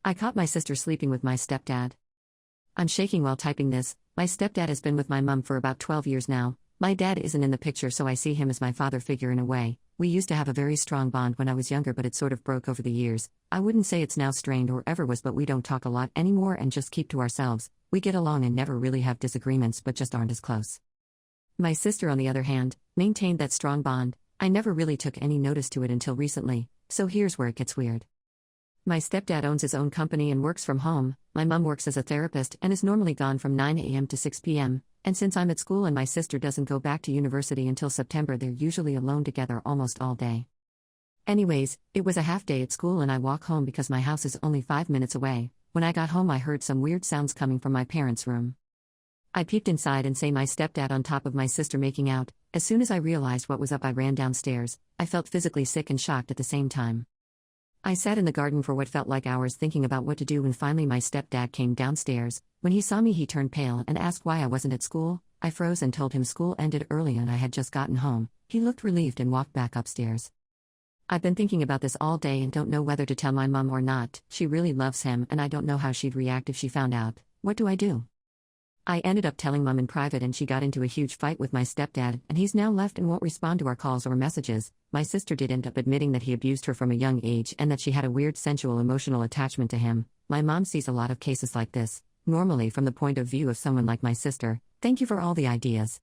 I caught my sister sleeping with my stepdad. I'm shaking while typing this. My stepdad has been with my mum for about 12 years now. My dad isn't in the picture, so I see him as my father figure in a way. We used to have a very strong bond when I was younger, but it sort of broke over the years. I wouldn't say it's now strained or ever was, but we don't talk a lot anymore and just keep to ourselves. We get along and never really have disagreements, but just aren't as close. My sister, on the other hand, maintained that strong bond. I never really took any notice to it until recently, so here's where it gets weird. My stepdad owns his own company and works from home. My mum works as a therapist and is normally gone from 9 a.m. to 6 p.m., and since I'm at school and my sister doesn't go back to university until September, they're usually alone together almost all day. Anyways, it was a half day at school and I walk home because my house is only 5 minutes away. When I got home, I heard some weird sounds coming from my parents' room. I peeped inside and saw my stepdad on top of my sister making out. As soon as I realized what was up, I ran downstairs. I felt physically sick and shocked at the same time. I sat in the garden for what felt like hours thinking about what to do when finally my stepdad came downstairs. When he saw me, he turned pale and asked why I wasn't at school. I froze and told him school ended early and I had just gotten home. He looked relieved and walked back upstairs. I've been thinking about this all day and don't know whether to tell my mum or not. She really loves him and I don't know how she'd react if she found out. What do I do? I ended up telling mum in private and she got into a huge fight with my stepdad, and he's now left and won't respond to our calls or messages. My sister did end up admitting that he abused her from a young age and that she had a weird sensual emotional attachment to him. My mom sees a lot of cases like this, normally from the point of view of someone like my sister. Thank you for all the ideas.